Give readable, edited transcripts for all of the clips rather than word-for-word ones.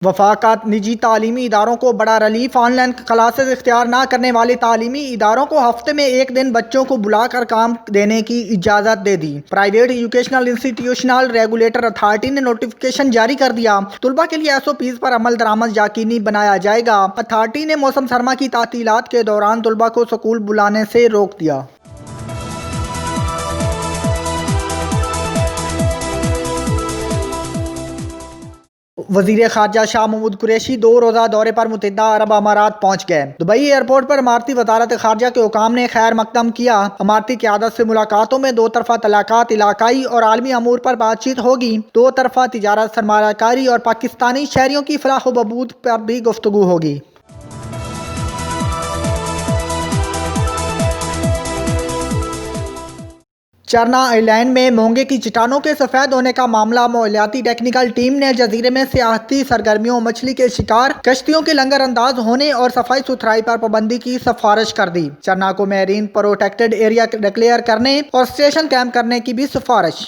वफाकत निजी तालीमी इदारों को बड़ा रिलीफ। ऑनलाइन क्लासेस इख्तियार ना करने वाले तालीमी इदारों को हफ्ते में एक दिन बच्चों को बुलाकर काम देने की इजाज़त दे दी। Private educational institutional regulator authority ने नोटिफिकेशन जारी कर दिया। तुलबा के लिए SOPs पर अमल दरामद यकीनी बनाया जाएगा। अथॉरिटी ने मौसम सरमा की तातीलात के दौरान तुलबा को स्कूल बुलाने से रोक दिया। वज़ीर ख़ारजा शाह महमूद कुरैशी 2 रोज़ा दौरे पर मुत्तहिदा अरब अमारात पहुँच गए। दुबई एयरपोर्ट पर इमारती वज़ारत ख़ारजा के हुकाम ने खैर मकदम किया। इमारती क़यादत से मुलाकातों में 2 तरफ़ा तलाक़ात, इलाकाई और आलमी अमूर पर बातचीत होगी। 2 तरफ़ा तिजारत, सरमायाकारी और पाकिस्तानी शहरियों की फलाह व बहबूद पर भी गुफ्तगू होगी। चरना आइलैंड में मोंगे की चट्टानों के सफ़ेद होने का मामला। माहौलियाती टेक्निकल टीम ने जजीरे में सियाहती सरगर्मियों, मछली के शिकार, कश्तियों के लंगर अंदाज होने और सफाई सुथराई पर पाबंदी की सिफारिश कर दी। चरना को मैरीन प्रोटेक्टेड एरिया डिक्लेयर करने और स्टेशन कैंप करने की भी सिफारिश।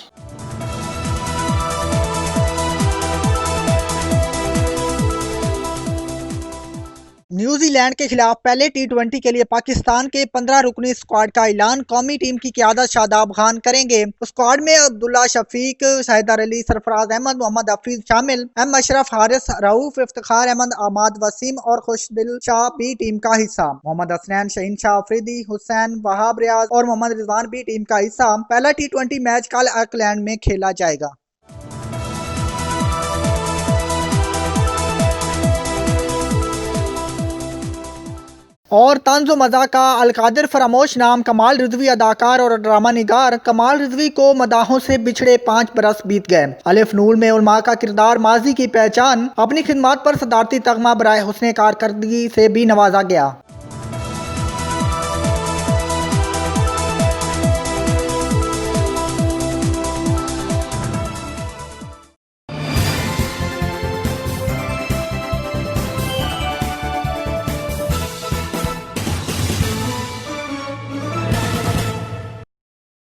न्यूजीलैंड के खिलाफ पहले T20 के लिए पाकिस्तान के 15 रुकनी स्क्वाड का ऐलान। कौमी टीम की क़यादत शादाब खान करेंगे। स्क्वाड में अब्दुल्ला शफीक, हैदर अली, सरफराज अहमद, मोहम्मद हफीज शामिल। अशरफ, हारिस रऊफ, इफ्तिखार अहमद, अहमद वसीम और खुशदिल शाह भी टीम का हिस्सा। मोहम्मद हसनैन, शहीन शाह अफरीदी, हुसैन वहाब रियाज और मोहम्मद रिजवान भी टीम का हिस्सा। पहला T20 मैच कल ऑकलैंड में खेला जाएगा। और तंज़ मज़ा का अलकादिर फरामोश नाम कमाल रिजवी अदाकार और ड्रामा निगार। कमाल रिजवी को मदाहों से बिछड़े 5 बरस बीत गए। अलिफ नूर में उलमा का किरदार, माजी की पहचान। अपनी खिदमत पर सदारती तगमा बराए हुस्ने कारकर्दगी से भी नवाजा गया।